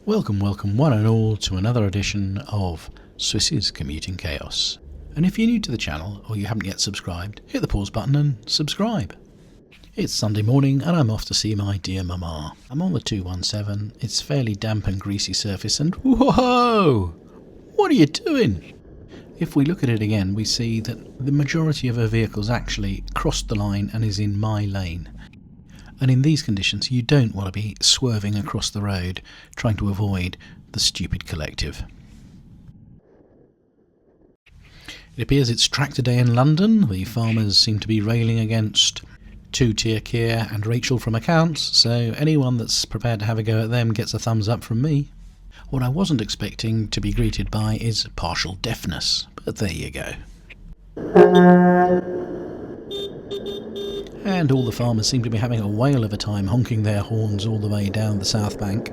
Welcome one and all to another edition of Swiss's Commuting Chaos. And if you're new to the channel or you haven't yet subscribed, hit the pause button and subscribe. It's Sunday morning and I'm off to see my dear mama. I'm on the 217, it's fairly damp and greasy surface and whoa! What are you doing? If we look at it again, we see that the majority of her vehicles actually crossed the line and is in my lane. And in these conditions, you don't want to be swerving across the road, trying to avoid the stupid collective. It appears it's tractor day in London. The farmers seem to be railing against two-tier Kia and Rachel from accounts, so anyone that's prepared to have a go at them gets a thumbs up from me. What I wasn't expecting to be greeted by is partial deafness, but there you go. And all the farmers seem to be having a whale of a time honking their horns all the way down the South Bank.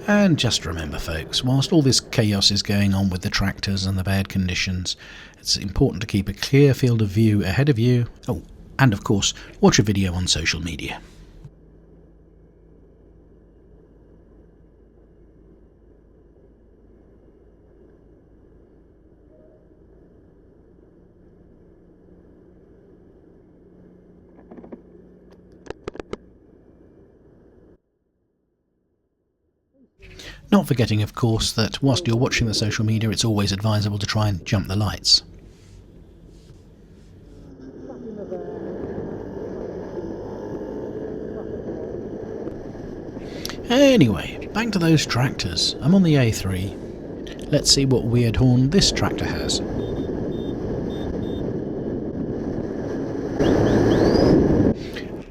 And just remember folks, whilst all this chaos is going on with the tractors and the bad conditions, it's important to keep a clear field of view ahead of you. Oh, and of course, watch a video on social media. Not forgetting, of course, that whilst you're watching the social media, it's always advisable to try and jump the lights. Anyway, back to those tractors. I'm on the A3. Let's see what weird horn this tractor has.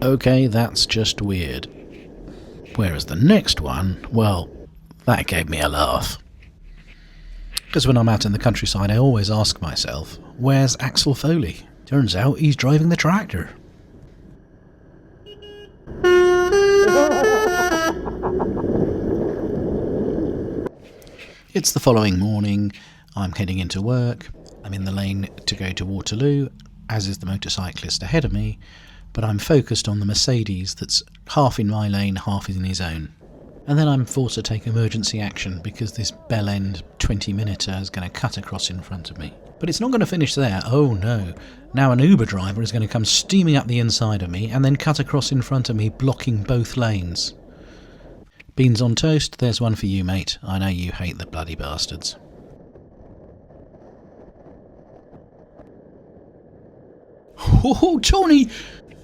Okay, that's just weird. Whereas the next one, well, that gave me a laugh. Because when I'm out in the countryside, I always ask myself, where's Axel Foley? Turns out he's driving the tractor. It's the following morning. I'm heading into work. I'm in the lane to go to Waterloo, as is the motorcyclist ahead of me, but I'm focused on the Mercedes that's half in my lane, half in his own. And then I'm forced to take emergency action because this bell end 20-minuter is going to cut across in front of me. But it's not going to finish there. Oh no. Now an Uber driver is going to come steaming up the inside of me and then cut across in front of me, blocking both lanes. Beans on toast, there's one for you, mate. I know you hate the bloody bastards. Oh, Tony!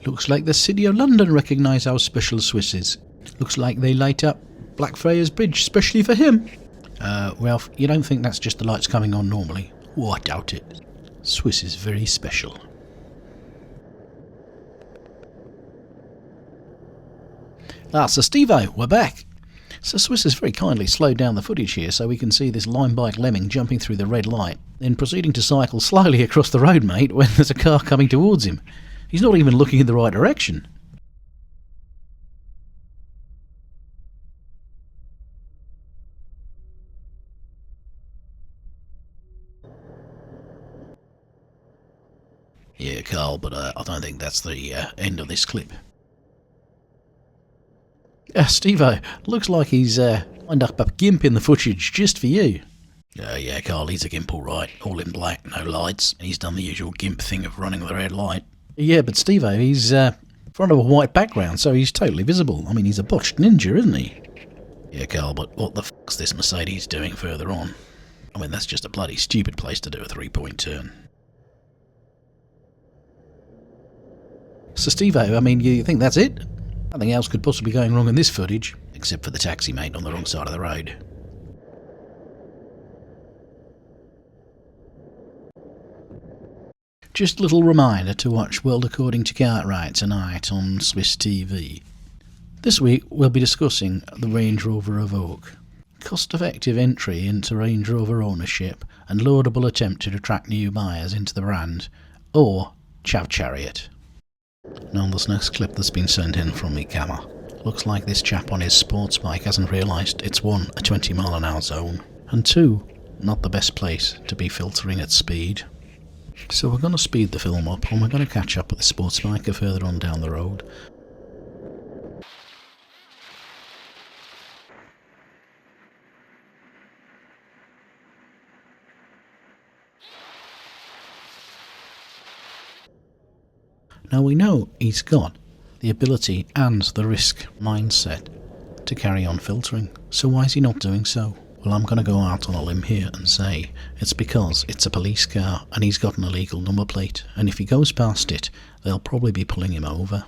Looks like the City of London recognise our special Swisses. Looks like they light up Blackfriars Bridge specially for him. Well, you don't think that's just the lights coming on normally? Oh, I doubt it. Swiss is very special. Ah, Sir Steve-O, we're back. Sir Swiss has very kindly slowed down the footage here so we can see this line bike lemming jumping through the red light, then proceeding to cycle slowly across the road, mate, when there's a car coming towards him. He's not even looking in the right direction. Yeah, Carl, but I don't think that's the end of this clip. Steve-O, looks like he's lined up a gimp in the footage just for you. Yeah, Carl, he's a gimp all right. All in black, no lights. He's done the usual gimp thing of running the red light. Yeah, but Steve-O, he's in front of a white background, so he's totally visible. I mean, he's a botched ninja, isn't he? Yeah, Carl, but what the fuck's this Mercedes doing further on? I mean, that's just a bloody stupid place to do a three-point turn. So Steve-O, I mean, you think that's it? Nothing else could possibly be going wrong in this footage, except for the taxi mate on the wrong side of the road. Just a little reminder to watch World According to Cartwright tonight on Swiss TV. This week we'll be discussing the Range Rover Evoque. cost-effective entry into Range Rover ownership and laudable attempt to attract new buyers into the brand, or Chav Chariot. Now this next clip that's been sent in from me camera. Looks like this chap on his sports bike hasn't realised it's 1, a 20-mile-an-hour zone, and 2, not the best place to be filtering at speed. So we're going to speed the film up and we're going to catch up with the sports biker further on down the road. Now we know he's got the ability and the risk mindset to carry on filtering, so why is he not doing so? Well, I'm going to go out on a limb here and say it's because it's a police car and he's got an illegal number plate, and if he goes past it, they'll probably be pulling him over.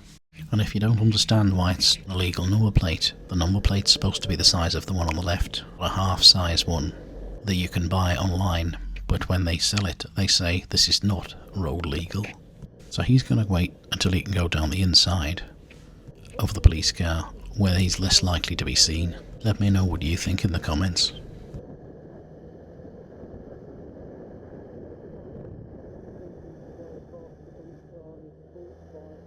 And if you don't understand why it's an illegal number plate, the number plate's supposed to be the size of the one on the left, a half-size one that you can buy online, but when they sell it, they say this is not road legal. So he's going to wait until he can go down the inside of the police car, where he's less likely to be seen. Let me know what you think in the comments.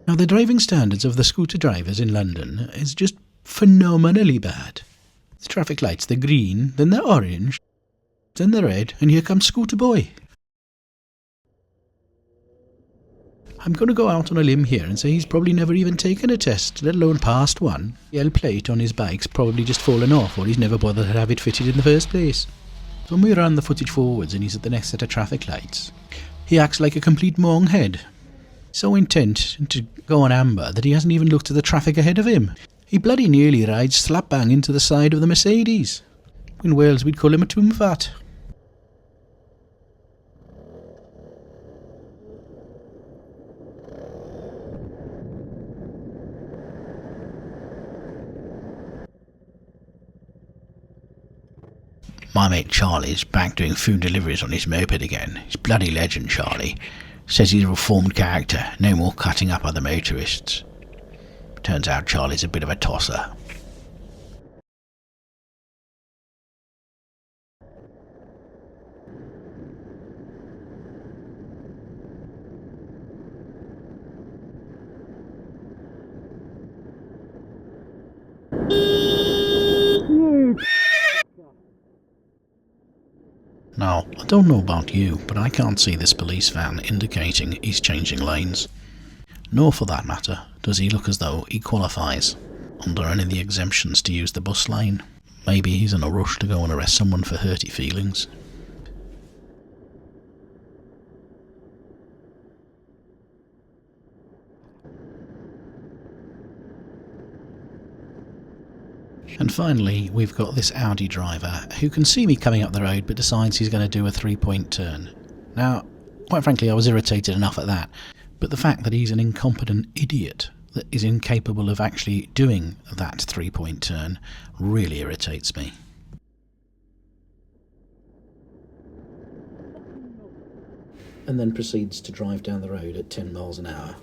Now, the driving standards of the scooter drivers in London is just phenomenally bad. The traffic lights, they're green, then they're orange, then they're red, and here comes Scooter Boy. I'm going to go out on a limb here and say he's probably never even taken a test, let alone passed one. The L plate on his bike's probably just fallen off, or he's never bothered to have it fitted in the first place. So when we run the footage forwards and he's at the next set of traffic lights, he acts like a complete monghead. So intent to go on amber that he hasn't even looked at the traffic ahead of him. He bloody nearly rides slap bang into the side of the Mercedes. In Wales we'd call him a tombfat. My mate Charlie's back doing food deliveries on his moped again. He's bloody legend, Charlie. Says he's a reformed character, no more cutting up other motorists. Turns out Charlie's a bit of a tosser. Now, I don't know about you, but I can't see this police van indicating he's changing lanes. Nor, for that matter, does he look as though he qualifies under any of the exemptions to use the bus lane. Maybe he's in a rush to go and arrest someone for hurty feelings. And finally, we've got this Audi driver who can see me coming up the road but decides he's going to do a 3-point turn. Now, quite frankly, I was irritated enough at that, but the fact that he's an incompetent idiot that is incapable of actually doing that 3-point turn really irritates me. And then proceeds to drive down the road at 10 miles an hour.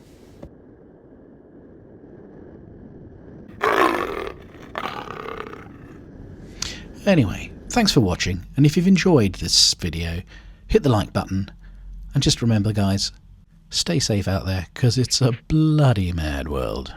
Anyway, thanks for watching, and if you've enjoyed this video, hit the like button, and just remember guys, stay safe out there, 'cause it's a bloody mad world.